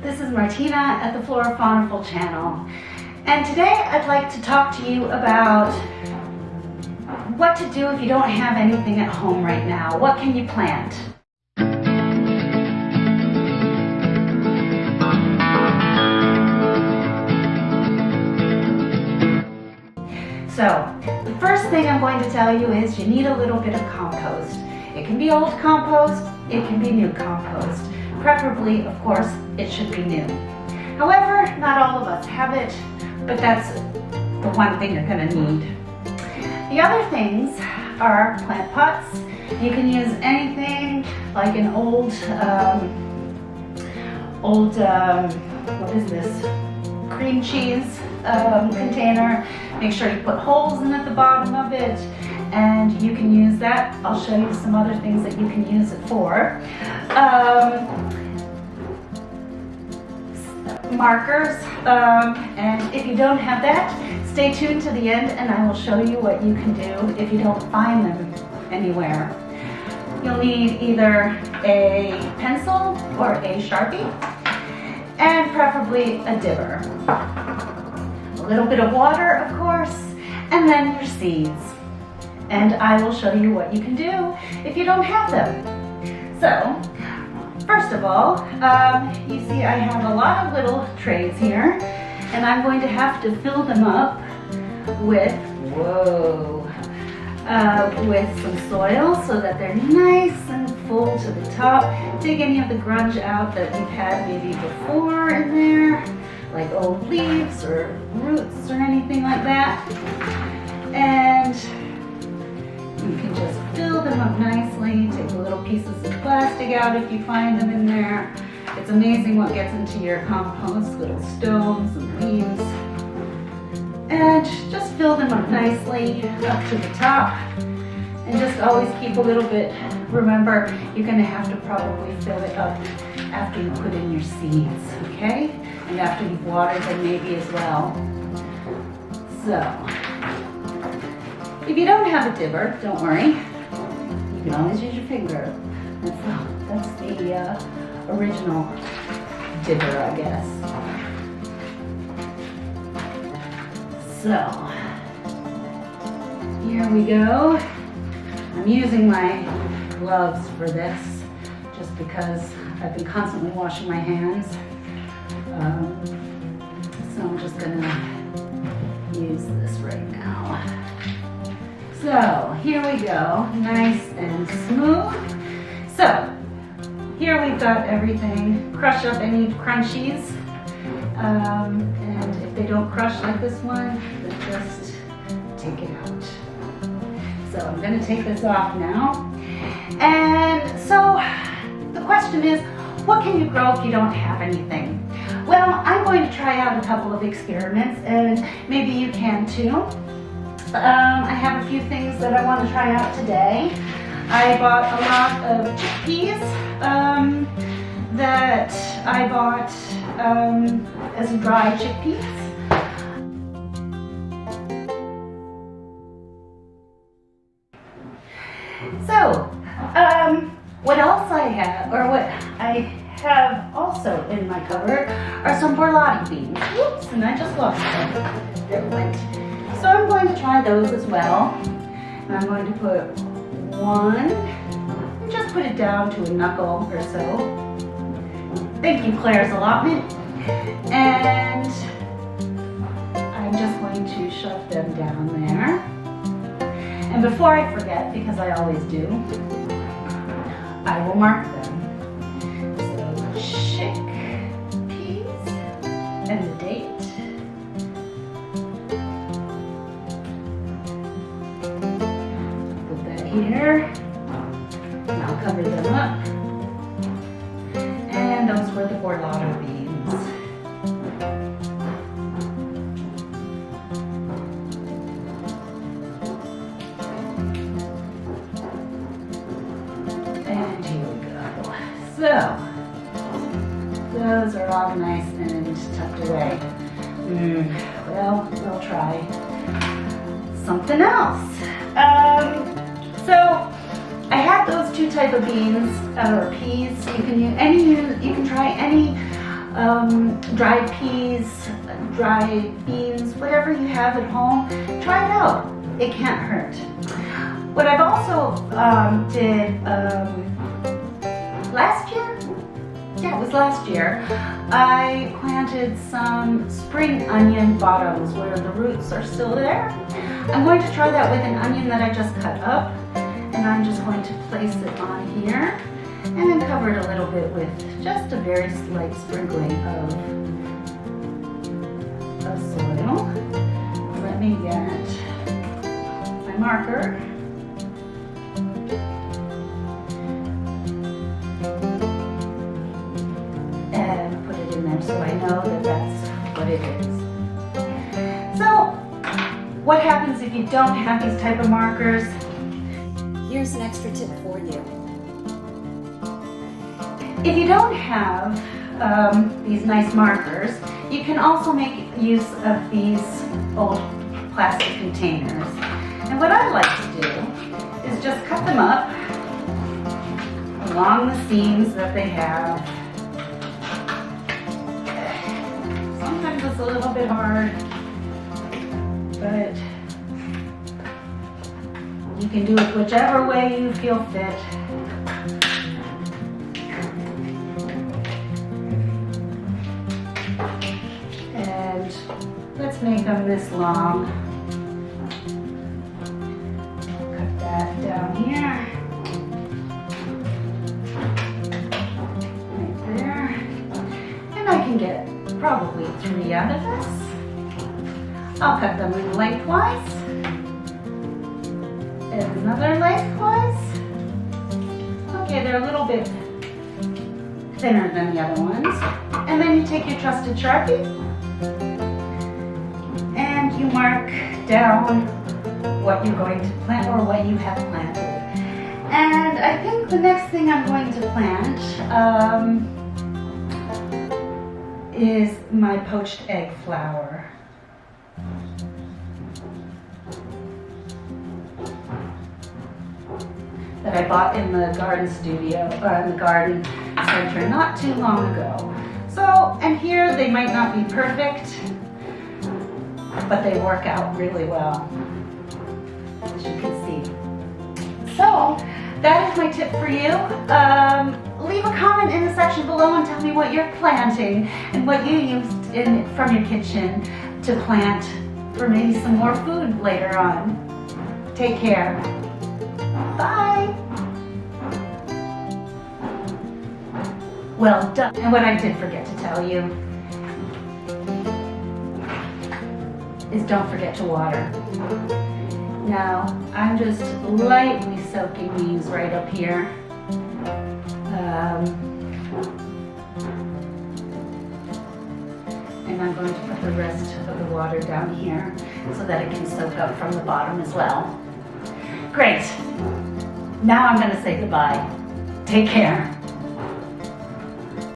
This is Martina at the Flora Faunaful channel, and today I'd like to talk to you about what to do if you don't have anything at home right now. What can you plant? So, the first thing I'm going to tell you is you need a little bit of compost. It can be old compost, it can be new compost. Preferably, of course, it should be new. However, not all of us have it, but that's the one thing you're going to need. The other things are plant pots. You can use anything like an old what is this? Cream cheese container. Make sure you put holes in at the bottom of it, and you can use that. I'll show you some other things that you can use it for. Markers, and if you don't have that, stay tuned to the end and I will show you what you can do if you don't find them anywhere. You'll need either a pencil or a Sharpie, and preferably a dibber. A little bit of water, of course, and then your seeds. And I will show you what you can do if you don't have them. So, first of all, you see I have a lot of little trays here, and I'm going to have to fill them up with, with some soil so that they're nice and full to the top. Take any of the grunge out that you've had maybe before in there, like old leaves or roots or anything like that. And you can just fill them up nicely. Take the little pieces of plastic out if you find them in there. It's amazing what gets into your compost, little stones and leaves. And just fill them up nicely up to the top. And just always keep a little bit. Remember, you're going to have to probably fill it up after you put in your seeds, okay? And after you've watered them maybe as well. So, if you don't have a dibber, don't worry. You can always use your finger. That's the original dibber, I guess. So, here we go. I'm using my gloves for this, just because I've been constantly washing my hands. So I'm just gonna use this right now. So here we go, nice and smooth. So here we've got everything. Crush up any crunchies, and if they don't crush like this one, then just take it out. So I'm going to take this off now. And so the question is, what can you grow if you don't have anything? Well, I'm going to try out a couple of experiments, and maybe you can too. I have a few things that I want to try out today. I bought a lot of chickpeas that I bought as dry chickpeas. So, what else I have, or what I have also in my cupboard, are some borlotti beans. Whoops, and I just lost them. There it went. So I'm going to try those as well. And I'm going to put one, and just put it down to a knuckle or so. Thank you, Claire's allotment. And I'm just going to shove them down there. And before I forget, because I always do, I will mark them. So chickpeas and the date. Put that here. And I'll cover them up. And those were the borlotti beans. So, those are all nice and tucked away. Well, we'll try something else. So, I had those two type of beans or peas. You can try any dried peas, dried beans, whatever you have at home, try it out. It can't hurt. What I've also did last year, yeah, it was last year, I planted some spring onion bottoms where the roots are still there. I'm going to try that with an onion that I just cut up, and I'm just going to place it on here and then cover it a little bit with just a very slight sprinkling of soil. Let me get my marker. And put it in there so I know that that's what it is. So, what happens if you don't have these type of markers? Here's an extra tip for you. If you don't have these nice markers, you can also make use of these old plastic containers. And what I like to do is just cut them up along the seams that they have. Sometimes it's a little bit hard, but you can do it whichever way you feel fit. And let's make them this long. Cut that down here. Right there. And I can get probably 3 out of this. I'll cut them lengthwise. And another lengthwise. Okay, they're a little bit thinner than the other ones. And then you take your trusted Sharpie and you mark down what you're going to plant or what you have planted. And I think the next thing I'm going to plant is my poached egg flower. That I bought in the garden studio, in the garden center not too long ago. So, and here they might not be perfect, but they work out really well, as you can see. So, that is my tip for you. Leave a comment in the section below and tell me what you're planting and what you used from your kitchen to plant for maybe some more food later on. Take care. Bye. Well done. And what I did forget to tell you is don't forget to water. Now, I'm just lightly soaking these right up here. And I'm going to put the rest of the water down here so that it can soak up from the bottom as well. Great. Now I'm going to say goodbye. Take care.